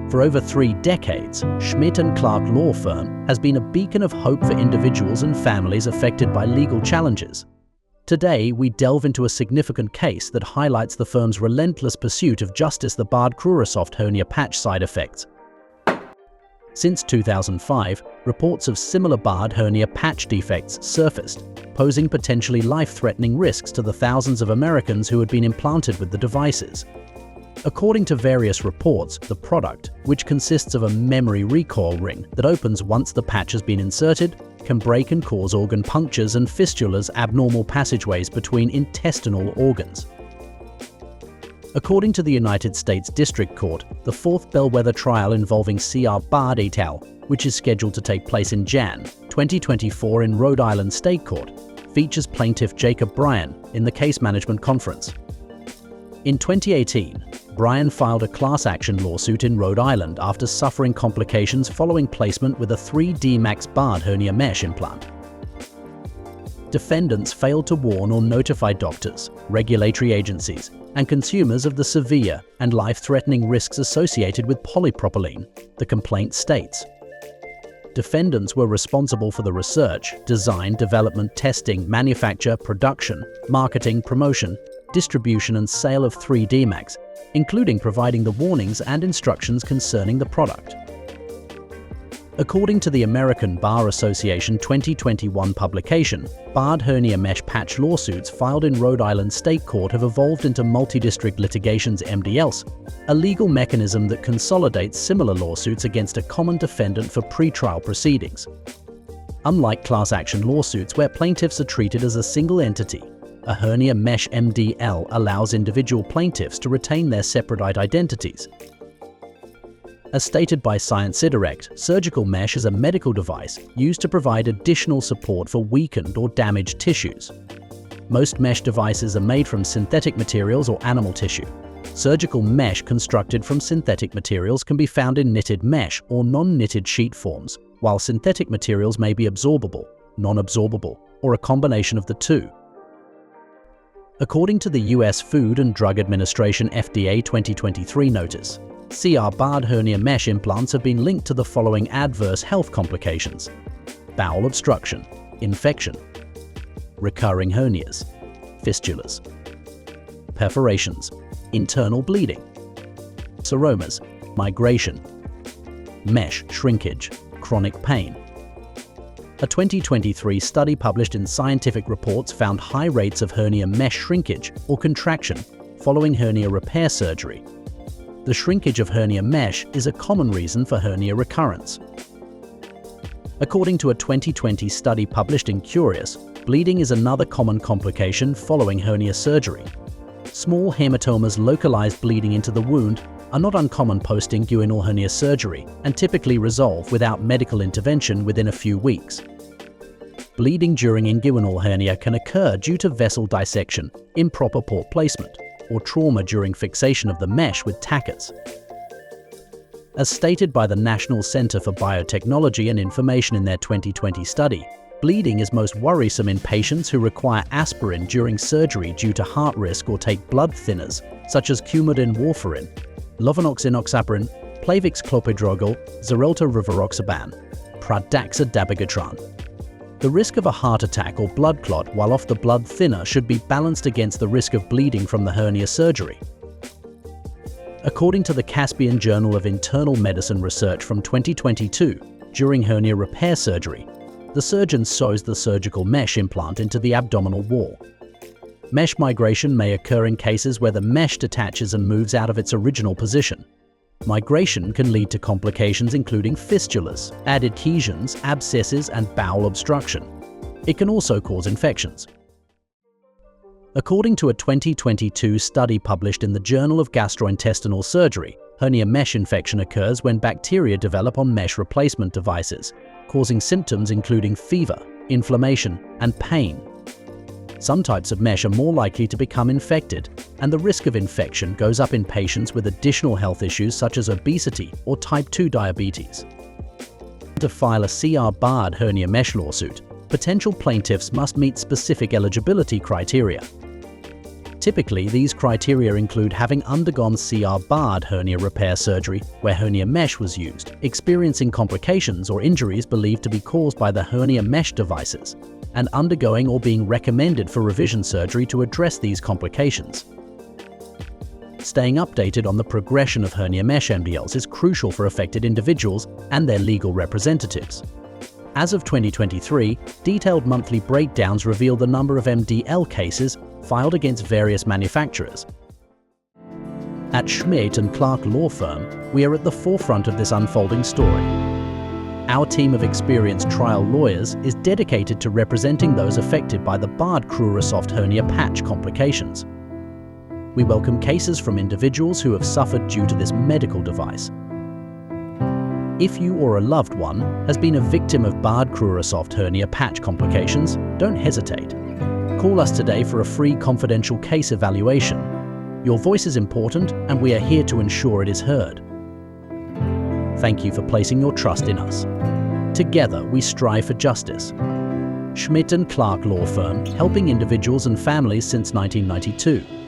For over 3 decades, Schmidt Clark law firm has been a beacon of hope for individuals and families affected by legal challenges. Today, we delve into a significant case that highlights the firm's relentless pursuit of justice: the Bard Crurasoft Hernia Patch side effects. Since 2005, reports of similar Bard hernia patch defects surfaced, posing potentially life-threatening risks to the thousands of Americans who had been implanted with the devices. According to various reports, the product, which consists of a memory recoil ring that opens once the patch has been inserted, can break and cause organ punctures and fistulas, abnormal passageways between intestinal organs. According to the United States District Court, the 4th bellwether trial involving C.R. Bard et al., which is scheduled to take place in Jan. 2024 in Rhode Island State Court, features plaintiff Jacob Bryan in the case management conference. In 2018, Bryan filed a class action lawsuit in Rhode Island after suffering complications following placement with a 3D Max Bard hernia mesh implant. Defendants failed to warn or notify doctors, regulatory agencies, and consumers of the severe and life-threatening risks associated with polypropylene, the complaint states. Defendants were responsible for the research, design, development, testing, manufacture, production, marketing, promotion, distribution and sale of 3D Max, including providing the warnings and instructions concerning the product. According to the American Bar Association 2021 publication, Bard Hernia Mesh Patch lawsuits filed in Rhode Island State Court have evolved into multi-district litigations (MDLs), a legal mechanism that consolidates similar lawsuits against a common defendant for pretrial proceedings. Unlike class action lawsuits where plaintiffs are treated as a single entity, a hernia mesh MDL allows individual plaintiffs to retain their separate identities. As stated by Science Direct, surgical mesh is a medical device used to provide additional support for weakened or damaged tissues. Most mesh devices are made from synthetic materials or animal tissue. Surgical mesh constructed from synthetic materials can be found in knitted mesh or non-knitted sheet forms, while synthetic materials may be absorbable, non-absorbable, or a combination of the two. According to the U.S. Food and Drug Administration FDA 2023 notice, C.R. Bard hernia mesh implants have been linked to the following adverse health complications: bowel obstruction, infection, recurring hernias, fistulas, perforations, internal bleeding, seromas, migration, mesh shrinkage, chronic pain. A 2023 study published in Scientific Reports found high rates of hernia mesh shrinkage or contraction following hernia repair surgery. The shrinkage of hernia mesh is a common reason for hernia recurrence. According to a 2020 study published in Curious, bleeding is another common complication following hernia surgery. Small hematomas localized bleeding into the wound are not uncommon post-inguinal hernia surgery and typically resolve without medical intervention within a few weeks. Bleeding during inguinal hernia can occur due to vessel dissection, improper port placement, or trauma during fixation of the mesh with tackets. As stated by the National Center for Biotechnology and Information in their 2020 study, bleeding is most worrisome in patients who require aspirin during surgery due to heart risk or take blood thinners such as Coumadin warfarin, Lovenox-enoxaparin, Plavix clopidogrel, Xarelto rivaroxaban, Pradaxa dabigatran. The risk of a heart attack or blood clot while off the blood thinner should be balanced against the risk of bleeding from the hernia surgery. According to the Caspian Journal of Internal Medicine Research from 2022, during hernia repair surgery, the surgeon sews the surgical mesh implant into the abdominal wall. Mesh migration may occur in cases where the mesh detaches and moves out of its original position. Migration can lead to complications including fistulas, adhesions, abscesses, and bowel obstruction. It can also cause infections. According to a 2022 study published in the Journal of Gastrointestinal Surgery, hernia mesh infection occurs when bacteria develop on mesh replacement devices, causing symptoms including fever, inflammation, and pain. Some types of mesh are more likely to become infected, and the risk of infection goes up in patients with additional health issues such as obesity or type 2 diabetes. To file a C.R. Bard hernia mesh lawsuit, potential plaintiffs must meet specific eligibility criteria. Typically, these criteria include having undergone CR Bard hernia repair surgery where hernia mesh was used, experiencing complications or injuries believed to be caused by the hernia mesh devices, and undergoing or being recommended for revision surgery to address these complications. Staying updated on the progression of hernia mesh MDLs is crucial for affected individuals and their legal representatives. As of 2023, detailed monthly breakdowns reveal the number of MDL cases filed against various manufacturers. At Schmidt Clark Law Firm, we are at the forefront of this unfolding story. Our team of experienced trial lawyers is dedicated to representing those affected by the Bard Crurasoft Hernia Patch complications. We welcome cases from individuals who have suffered due to this medical device. If you or a loved one has been a victim of Bard Crurasoft Hernia Patch complications, don't hesitate. Call us today for a free confidential case evaluation. Your voice is important and we are here to ensure it is heard. Thank you for placing your trust in us. Together we strive for justice. Schmidt Clark Law Firm, helping individuals and families since 1992.